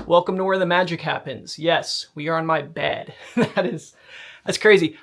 Welcome to where the magic happens. Yes, we are on my bed. That's crazy.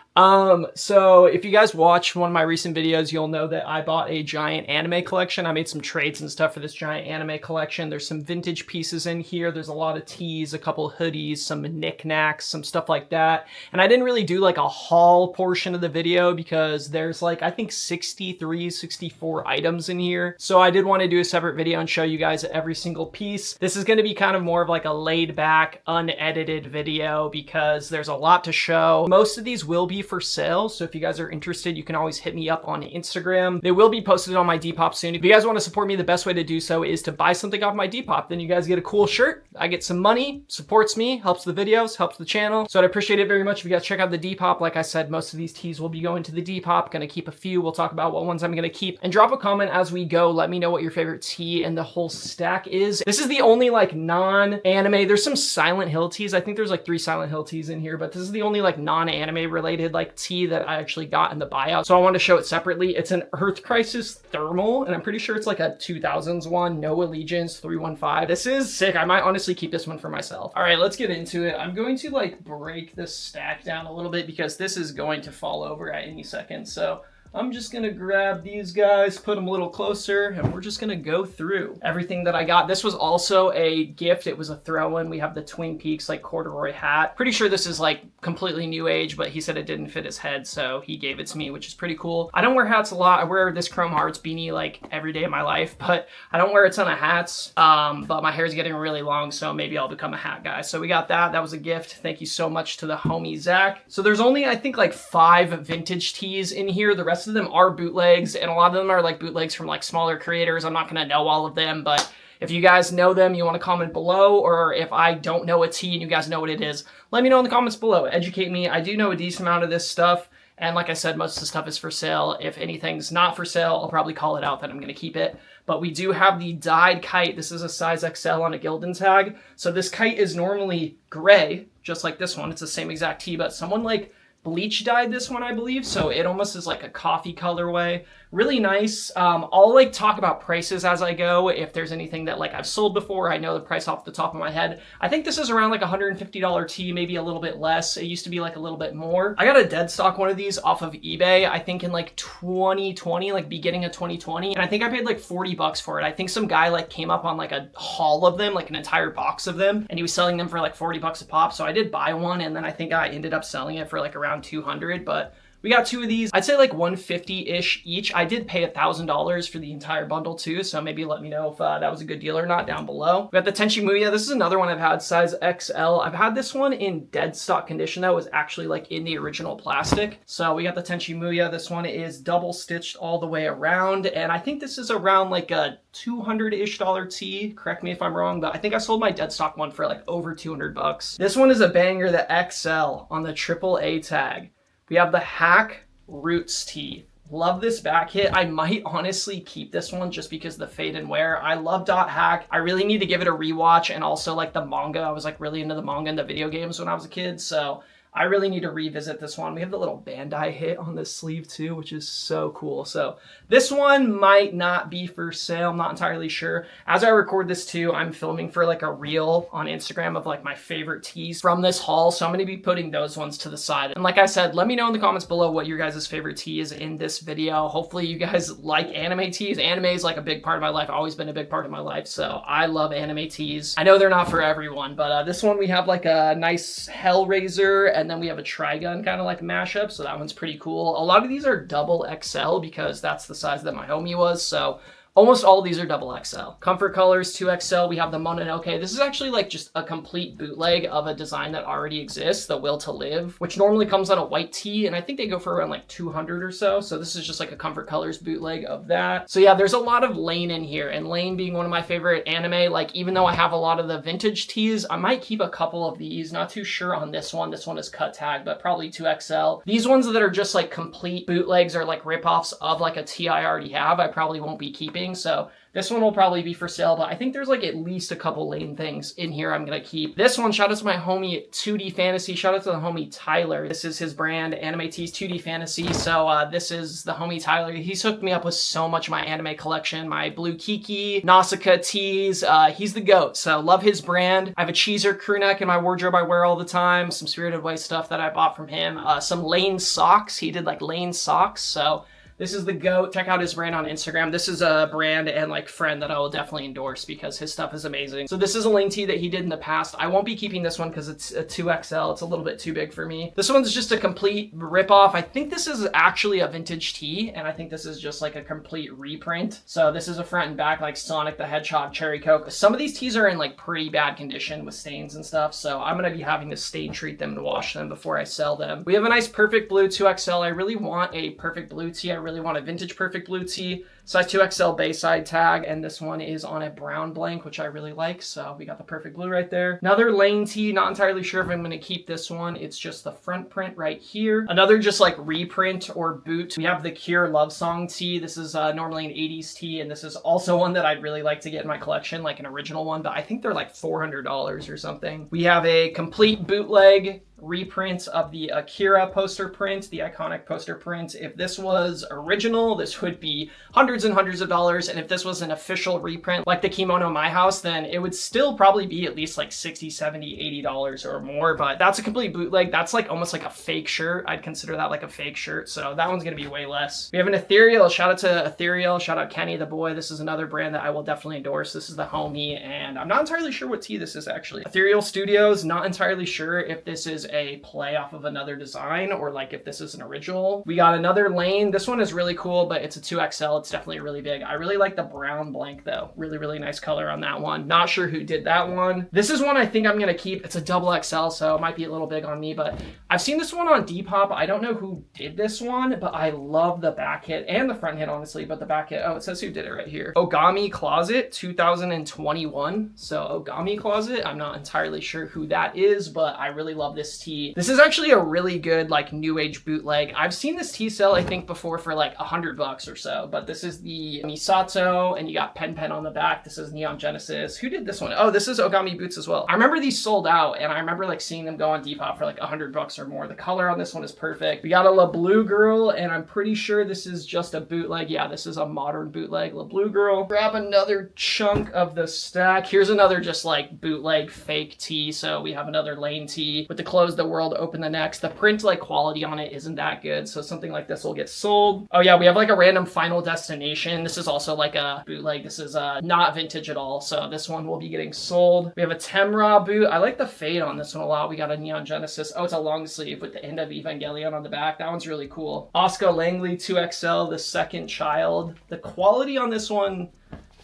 So if you guys watched one of my recent videos, you'll know that I bought a giant anime collection. I made some trades and stuff for this giant anime collection. There's some vintage pieces in here. There's a lot of tees, a couple hoodies, some knickknacks, some stuff like that. And I didn't really do like a haul portion of the video because there's like, I think 63, 64 items in here. So I did want to do a separate video and show you guys every single piece. This is going to be kind of more of like a laid back, unedited video because there's a lot to show. Most of these will be for sale, so if you guys are interested, you can always hit me up on Instagram. They will be posted on my Depop soon. If you guys want to support me, the best way to do so is to buy something off my Depop. Then you guys get a cool shirt, I get some money, supports me, helps the videos, helps the channel. So I'd appreciate it very much if you guys check out the Depop. Like I said, most of these tees will be going to the Depop. Gonna keep a few. We'll talk about what ones I'm gonna keep. And drop a comment as we go. Let me know what your favorite tee in the whole stack is. This is the only like non-anime. There's some Silent Hill tees. I think there's like 3 Silent Hill tees in here, but this is the only like non-anime related like tee that I actually got in the buyout. So I wanted to show it separately. It's an Earth Crisis thermal, and I'm pretty sure it's like a 2000s one, No Allegiance 315. This is sick. I might honestly keep this one for myself. All right, let's get into it. I'm going to like break this stack down a little bit because this is going to fall over at any second. So I'm just gonna grab these guys, put them a little closer, and we're just gonna go through everything that I got. This was also a gift. It was a throw-in. We have the Twin Peaks like corduroy hat. Pretty sure this is like completely new age, but he said it didn't fit his head, so he gave it to me, which is pretty cool. I don't wear hats a lot. I wear this Chrome Hearts beanie like every day of my life, but I don't wear a ton of hats. But my hair is getting really long, so maybe I'll become a hat guy. So we got that. That was a gift. Thank you so much to the homie Zach. So there's only, I think, like 5 vintage tees in here. The rest of them are bootlegs, and a lot of them are like bootlegs from like smaller creators. I'm not gonna know all of them, but if you guys know them, you want to comment below, or if I don't know a tee and you guys know what it is, let me know in the comments below. Educate me. I do know a decent amount of this stuff, and like I said, most of the stuff is for sale. If anything's not for sale, I'll probably call it out that I'm gonna keep it. But we do have the dyed kite. This is a size XL on a Gildan tag. So this kite is normally gray, just like this one. It's the same exact tee, but someone like bleach dyed this one, I believe, so it almost is like a coffee colorway. Really nice. I'll like talk about prices as I go. If there's anything that like I've sold before, I know the price off the top of my head. I think this is around like $150 tee, maybe a little bit less. It used to be like a little bit more. I got a dead stock one of these off of eBay, I think in like 2020, like beginning of 2020, and I think I paid like 40 bucks for it. I think some guy like came up on like a haul of them, like an entire box of them, and he was selling them for like 40 bucks a pop. So I did buy one, and then I think I ended up selling it for like around 200, but we got 2 of these. I'd say like 150-ish each. I did pay $1,000 for the entire bundle too, so maybe let me know if that was a good deal or not down below. We got the Tenchi Muya. This is another one I've had, size XL. I've had this one in dead stock condition though. It was actually like in the original plastic. So we got the Tenchi Muya. This one is double stitched all the way around, and I think this is around like a $200-ish tee. Correct me if I'm wrong, but I think I sold my dead stock one for like over 200 bucks. This one is a banger, the XL on the AAA tag. We have the Hack Roots tee. Love this back hit. I might honestly keep this one just because the fade and wear. I love Dot Hack. I really need to give it a rewatch, and also like the manga. I was like really into the manga and the video games when I was a kid, so I really need to revisit this one. We have the little Bandai hit on this sleeve too, which is so cool. So this one might not be for sale. I'm not entirely sure. As I record this too, I'm filming for like a reel on Instagram of like my favorite tees from this haul. So I'm going to be putting those ones to the side. And like I said, let me know in the comments below what your guys' favorite tee is in this video. Hopefully you guys like anime tees. Anime is like a big part of my life. Always been a big part of my life. So I love anime tees. I know they're not for everyone, but this one we have like a nice Hellraiser, and then we have a Trigun kind of like mashup, so that one's pretty cool. A lot of these are double XL because that's the size that my homie was, so almost all of these are double XL. Comfort Colors 2XL, we have the Mononoke. This is actually like just a complete bootleg of a design that already exists, the Will to Live, which normally comes on a white tee, and I think they go for around like 200 or so. So this is just like a Comfort Colors bootleg of that. So yeah, there's a lot of Lane in here, and Lane being one of my favorite anime, like even though I have a lot of the vintage tees, I might keep a couple of these. Not too sure on this one. This one is cut tag, but probably 2XL. These ones that are just like complete bootlegs or like ripoffs of like a tee I already have, I probably won't be keeping. shipping. So this one will probably be for sale, but I think there's like at least a couple Lane things in here I'm gonna keep. This one, shout out to my homie 2D Fantasy. Shout out to the homie Tyler. This is his brand, Anime Tees 2D Fantasy. So this is the homie Tyler. He's hooked me up with so much of my anime collection, my Blue Kiki, Nausicaa tees. He's the GOAT, so love his brand. I have a Cheezer crew neck in my wardrobe I wear all the time, some Spirited Away stuff that I bought from him, some Lane socks. He did like Lane socks, so this is the GOAT. Check out his brand on Instagram. This is a brand and like friend that I will definitely endorse because his stuff is amazing. So this is a Lane tee that he did in the past. I won't be keeping this one because it's a 2XL. It's a little bit too big for me. This one's just a complete ripoff. I think this is actually a vintage tee, and I think this is just like a complete reprint. So this is a front and back like Sonic the Hedgehog Cherry Coke. Some of these tees are in like pretty bad condition with stains and stuff, so I'm gonna be having to stain treat them and wash them before I sell them. We have a nice perfect blue 2XL. I really want a perfect blue tee. I really want a vintage perfect blue tee, size 2XL Bayside tag, and this one is on a brown blank, which I really like. So we got the perfect blue right there. Another Lane tee, not entirely sure if I'm going to keep this one. It's just the front print right here. Another just like reprint or boot. We have the Cure Love Song tee. This is normally an 80s tee, and this is also one that I'd really like to get in my collection, like an original one, but I think they're like $400 or something. We have a complete bootleg reprints of the Akira poster print, the iconic poster print. If this was original, this would be hundreds and hundreds of dollars, and if this was an official reprint like the Kimono My House, then it would still probably be at least like $60, $70, $80 or more. But that's a complete bootleg. That's like almost like a fake shirt. I'd consider that like a fake shirt, so that one's gonna be way less. We have an Ethereal. Shout out to Ethereal. Shout out Kenny the boy. This is another brand that I will definitely endorse. This is the homie, and I'm not entirely sure what tee this is actually. Ethereal Studios, not entirely sure if this is a play off of another design or like if this is an original. We got another Lane. This one is really cool, but it's a 2XL. It's definitely really big. I really like the brown blank though. Really, really nice color on that one. Not sure who did that one. This is one I think I'm gonna keep. It's a double XL, so it might be a little big on me, but I've seen this one on Depop. I don't know who did this one, but I love the back hit and the front hit, honestly, but the back hit, oh, it says who did it right here. Ogami Closet 2021. So Ogami Closet, I'm not entirely sure who that is, but I really love this tee. This is actually a really good like new age bootleg. I've seen this tee sell I think before for like $100 or so, but this is the Misato, and you got Pen on the back. This is Neon Genesis. Who did this one? Oh, this is Ogami Boots as well. I remember these sold out, and I remember like seeing them go on Depop for like $100 or more. The color on this one is perfect. We got a La Blue Girl, and I'm pretty sure this is just a bootleg. Yeah, this is a modern bootleg La Blue Girl. Grab another chunk of the stack. Here's another just like bootleg fake tee. So we have another Lane tee with the Close the World, Open the Next. The print like quality on it isn't that good, so something like this will get sold. Oh yeah, we have like a random Final Destination. This is also like a bootleg. This is not vintage at all, so this one will be getting sold. We have a Temra boot. I like the fade on this one a lot. We got a Neon Genesis. Oh, it's a long sleeve with the end of Evangelion on the back. That one's really cool. Oscar Langley 2XL, the second child. The quality on this one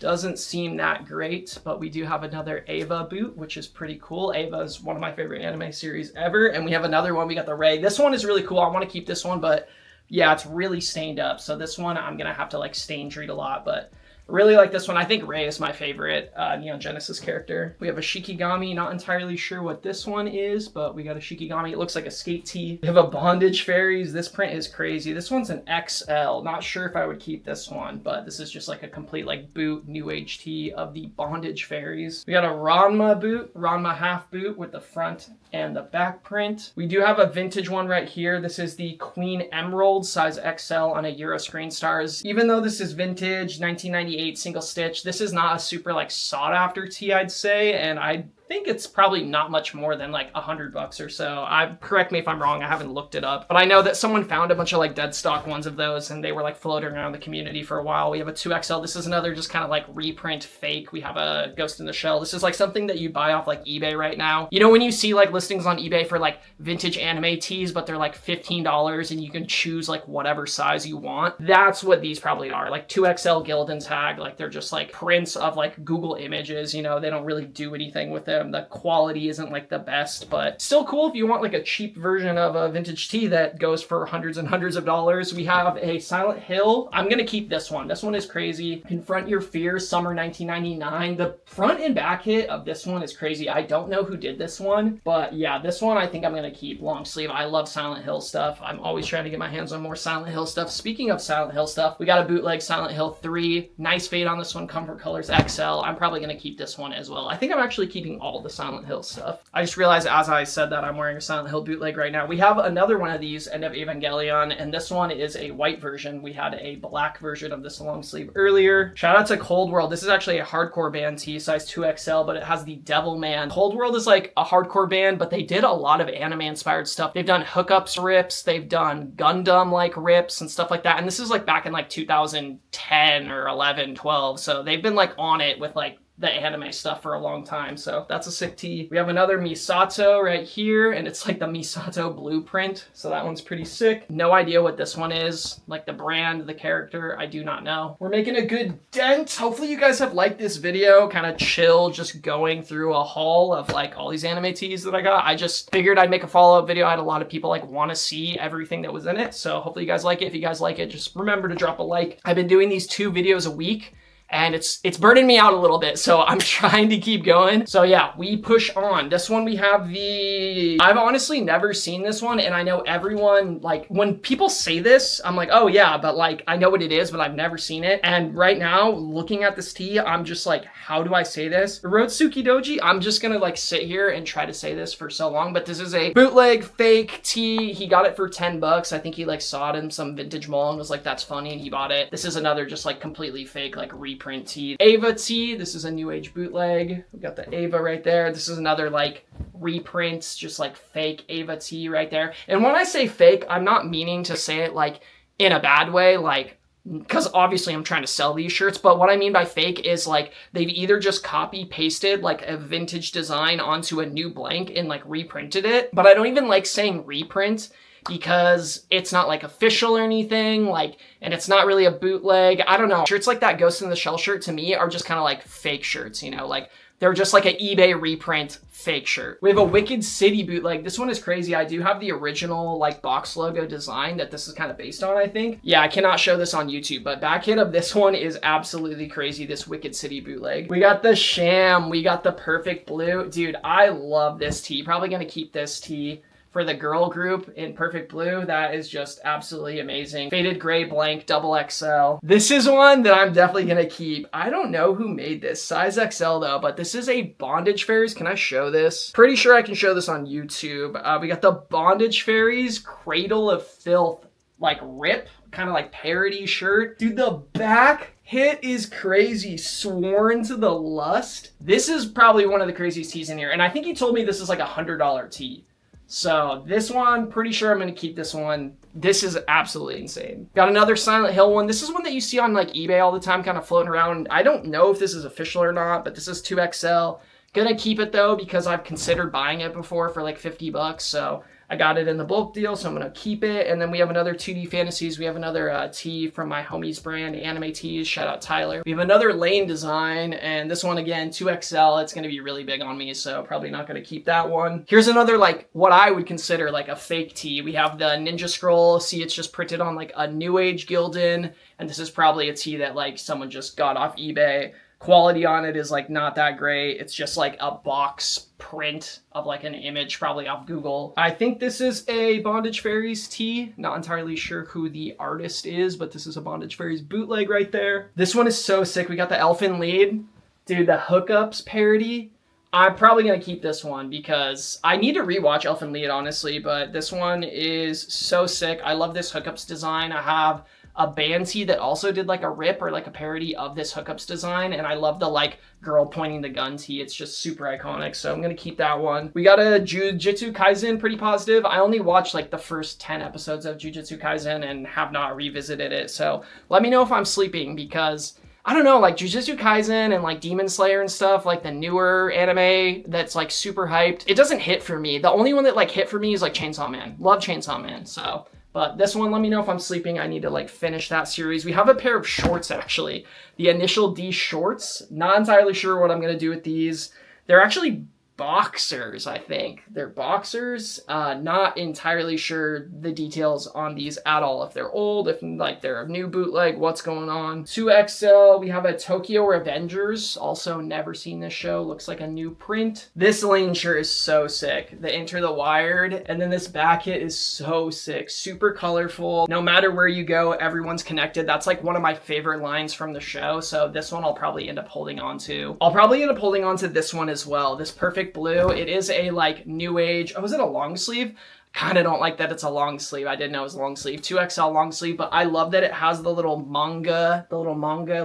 doesn't seem that great, but we do have another Ava boot, which is pretty cool. Ava is one of my favorite anime series ever, and we have another one. We got the Ray. This one is really cool. I want to keep this one, but yeah, it's really stained up. So this one I'm gonna have to like stain treat a lot, but really like this one. I think Ray is my favorite Neon Genesis character. We have a Shikigami, not entirely sure what this one is, but we got a Shikigami. It looks like a skate tee. We have a Bondage Fairies. This print is crazy. This one's an XL. Not sure if I would keep this one, but this is just like a complete like boot new age tee of the Bondage Fairies. We got a Ranma boot, Ranma half boot with the front and the back print. We do have a vintage one right here. This is the Queen Emerald, size XL on a Euro Screen Stars. Even though this is vintage, 1998 single stitch, this is not a super like sought after tee, I'd say, and I think it's probably not much more than like $100 or so. Correct me if I'm wrong, I haven't looked it up, but I know that someone found a bunch of like dead stock ones of those, and they were like floating around the community for a while. We have a 2XL. This is another just kind of like reprint fake. We have a Ghost in the Shell. This is like something that you buy off like eBay right now. You know, when you see like listings on eBay for like vintage anime tees, but they're like $15 and you can choose like whatever size you want. That's what these probably are, like 2XL Gildan tag. Like they're just like prints of like Google images, you know, they don't really do anything with it. The quality isn't like the best, but still cool if you want like a cheap version of a vintage tee that goes for hundreds and hundreds of dollars. We have a Silent Hill. I'm gonna keep this one. This one is crazy. Confront Your Fears, summer 1999. The front and back hit of this one is crazy. I don't know who did this one, but yeah, this one I think I'm gonna keep. Long sleeve. I love Silent Hill stuff. I'm always trying to get my hands on more Silent Hill stuff. Speaking of Silent Hill stuff, we got a bootleg Silent Hill 3. Nice fade on this one. Comfort Colors XL. I'm probably gonna keep this one as well. I think I'm actually keeping all the Silent Hill stuff. I just realized as I said that I'm wearing a Silent Hill bootleg right now. We have another one of these, End of Evangelion, and this one is a white version. We had a black version of this long sleeve earlier. Shout out to Cold World. This is actually a hardcore band tee, size 2XL, but it has the Devil Man. Cold World is like a hardcore band, but they did a lot of anime inspired stuff. They've done hookups rips, they've done Gundam like rips and stuff like that. And this is like back in like 2010 or 11, 12. So they've been like on it with like the anime stuff for a long time. So that's a sick tee. We have another Misato right here, and it's like the Misato blueprint. So that one's pretty sick. No idea what this one is. Like the brand, the character, I do not know. We're making a good dent. Hopefully you guys have liked this video. Kind of chill, just going through a haul of like all these anime tees that I got. I just figured I'd make a follow-up video. I had a lot of people like want to see everything that was in it. So hopefully you guys like it. If you guys like it, just remember to drop a like. I've been doing these 2 videos a week, and it's burning me out a little bit, so I'm trying to keep going. So yeah, we push on. This one we have I've honestly never seen this one, and I know everyone, like, when people say this, I'm like, oh yeah, but like, I know what it is, but I've never seen it. And right now, looking at this tee, I'm just like, how do I say this? Rotsuki Doji, I'm just gonna like sit here and try to say this for so long, but this is a bootleg fake tee. He got it for 10 bucks. I think he like saw it in some vintage mall and was like, that's funny, and he bought it. This is another just like completely fake, like reprint tee. Ava tee, this is a new age bootleg. We got the Ava right there. This is another like reprint, just like fake Ava tee right there. And when I say fake, I'm not meaning to say it like in a bad way, like, because obviously I'm trying to sell these shirts, but what I mean by fake is like they've either just copy pasted like a vintage design onto a new blank and like reprinted it. But I don't even like saying reprint, because it's not like official or anything, like, and it's not really a bootleg. I don't know. Shirts like that Ghost in the Shell shirt to me are just kind of like fake shirts, you know, like they're just like an eBay reprint fake shirt. We have a Wicked City bootleg. This one is crazy. I do have the original like box logo design that this is kind of based on, I think. Yeah, I cannot show this on YouTube, but back hit of this one is absolutely crazy, this Wicked City bootleg. We got the Sham. We got the Perfect Blue. Dude, I love this tee. Probably gonna keep this tee for the girl group in Perfect Blue. That is just absolutely amazing. Faded gray blank, double XL. This is one that I'm definitely gonna keep. I don't know who made this, size XL though, but this is a Bondage Fairies. Can I show this? Pretty sure I can show this on YouTube. We got the Bondage Fairies Cradle of Filth, like rip, kind of like parody shirt. Dude, the back hit is crazy. Sworn to the Lust. This is probably one of the craziest tees in here, and I think he told me this is like $100 tee. So this one, pretty sure I'm going to keep this one. This is absolutely insane. Got another Silent Hill one. This is one that you see on like eBay all the time, kind of floating around. I don't know if this is official or not, but this is 2XL. Gonna keep it though, because I've considered buying it before for like 50 bucks. So I got it in the bulk deal, so I'm gonna keep it. And then we have another 2D Fantasies. We have another tee from my homies brand, Anime Tees. Shout out Tyler. We have another Lane design, and this one again, 2XL. It's gonna be really big on me, so probably not gonna keep that one. Here's another like what I would consider like a fake tee. We have the Ninja Scroll. See, it's just printed on like a New Age Gildan, and this is probably a tee that like someone just got off eBay. Quality on it is like not that great. It's just like a box print of like an image, probably off Google. I think this is a Bondage Fairies tee. Not entirely sure who the artist is, but this is a Bondage Fairies bootleg right there. This one is so sick. We got the Elfin Lead. Dude, the Hookups parody. I'm probably going to keep this one because I need to rewatch Elfin Lead, honestly, but this one is so sick. I love this Hookups design. I have a band tee that also did like a rip or like a parody of this Hookups design, and I love the like girl pointing the gun tee. It's just super iconic, so I'm gonna keep that one. We got a Jujutsu Kaisen, pretty positive. I only watched like the first 10 episodes of Jujutsu Kaisen and have not revisited it, so let me know if I'm sleeping, because I don't know, like Jujutsu Kaisen and like Demon Slayer and stuff, like the newer anime that's like super hyped, it doesn't hit for me. The only one that like hit for me is like Chainsaw Man. Love Chainsaw Man, so. But this one, let me know if I'm sleeping. I need to like finish that series. We have a pair of shorts actually. The Initial D shorts. Not entirely sure what I'm gonna do with these. They're actually boxers, I think. They're boxers. Not entirely sure the details on these at all. If they're old, if like they're a new bootleg, what's going on. 2XL, we have a Tokyo Revengers. Also never seen this show. Looks like a new print. This lane shirt is so sick. The Enter the Wired. And then this back hit is so sick. Super colorful. No matter where you go, everyone's connected. That's like one of my favorite lines from the show. So this one I'll probably end up holding on to. I'll probably end up holding on to this one as well. This Perfect Blue. It is a like new age. Oh, is it a long sleeve? Kind of don't like that it's a long sleeve. I didn't know it was a long sleeve. 2XL long sleeve, but I love that it has the little manga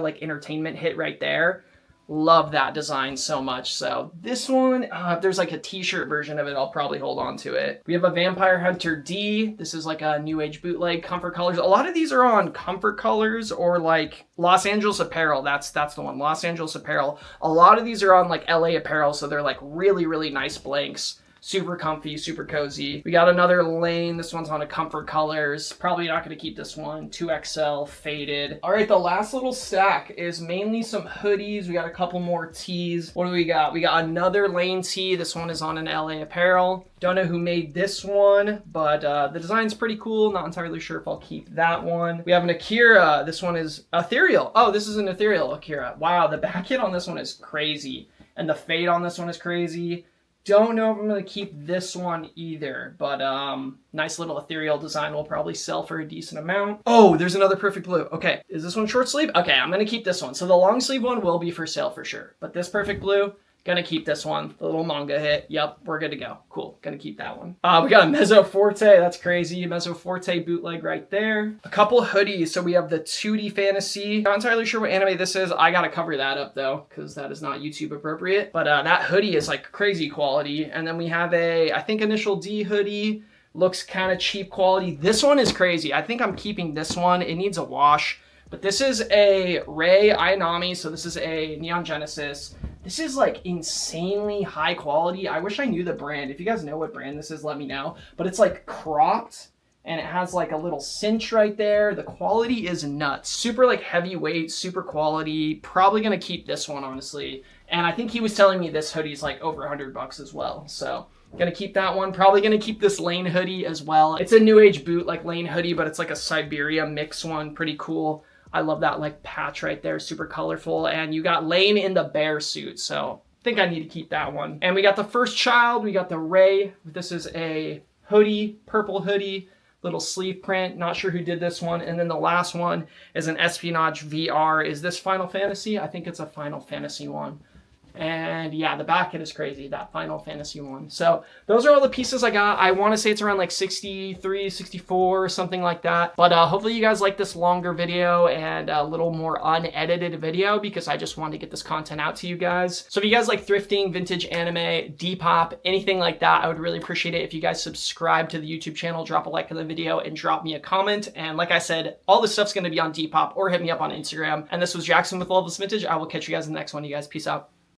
like entertainment hit right there. Love that design so much. So this one, if there's like a t-shirt version of it, I'll probably hold on to it. We have a Vampire Hunter D. This is like a new age bootleg, Comfort Colors. A lot of these are on Comfort Colors or like Los Angeles Apparel. That's the one, Los Angeles Apparel. A lot of these are on like LA Apparel, so they're like really, really nice blanks. Super comfy, super cozy. We got another lane. This one's on a Comfort Colors. Probably not going to keep this one. 2XL, faded. All right, the last little stack is mainly some hoodies. We got a couple more tees. What do we got? We got another lane tee. This one is on an LA Apparel. Don't know who made this one, but the design's pretty cool. Not entirely sure if I'll keep that one. We have an Akira. This one is ethereal. Oh, this is an ethereal Akira. Wow, the back hit on this one is crazy. And the fade on this one is crazy. Don't know if I'm going to keep this one either, but nice little ethereal design will probably sell for a decent amount. Oh, there's another Perfect Blue. Okay, is this one short sleeve? Okay, I'm going to keep this one. So the long sleeve one will be for sale for sure, but this Perfect Blue, gonna keep this one. The little manga hit. Yep, we're good to go. Cool, gonna keep that one. We got a Mezzo Forte. That's crazy. Mezzo Forte bootleg right there. A couple hoodies. So we have the 2D Fantasy. Not entirely sure what anime this is. I gotta cover that up though, because that is not YouTube appropriate. But that hoodie is like crazy quality. And then we have a, I think, Initial D hoodie. Looks kind of cheap quality. This one is crazy. I think I'm keeping this one. It needs a wash. But this is a Rei Ayanami, so this is a Neon Genesis. This is like insanely high quality. I wish I knew the brand. If you guys know what brand this is, let me know. But it's like cropped and it has like a little cinch right there. The quality is nuts. Super like heavyweight, super quality. Probably gonna keep this one, honestly. And I think he was telling me this hoodie's like over $100 as well. So gonna keep that one. Probably gonna keep this Lane hoodie as well. It's a new age boot like Lane hoodie, but it's like a Siberia mix one. Pretty cool. I love that like patch right there, super colorful. And you got Lane in the bear suit, so I think I need to keep that one. And we got the first child, we got the Ray. This is a hoodie, purple hoodie, little sleeve print. Not sure who did this one. And then the last one is an Espionage VR. Is this Final Fantasy? I think it's a Final Fantasy one. And yeah, the back it is crazy, that Final Fantasy one. So those are all the pieces I got. I want to say it's around like 63, 64, something like that. But hopefully you guys like this longer video and a little more unedited video because I just wanted to get this content out to you guys. So if you guys like thrifting, vintage anime, Depop, anything like that, I would really appreciate it if you guys subscribe to the YouTube channel, drop a like on the video, and drop me a comment. And like I said, all this stuff's going to be on Depop or hit me up on Instagram. And this was Jackson with Loveless Vintage. I will catch you guys in the next one. You guys, peace out.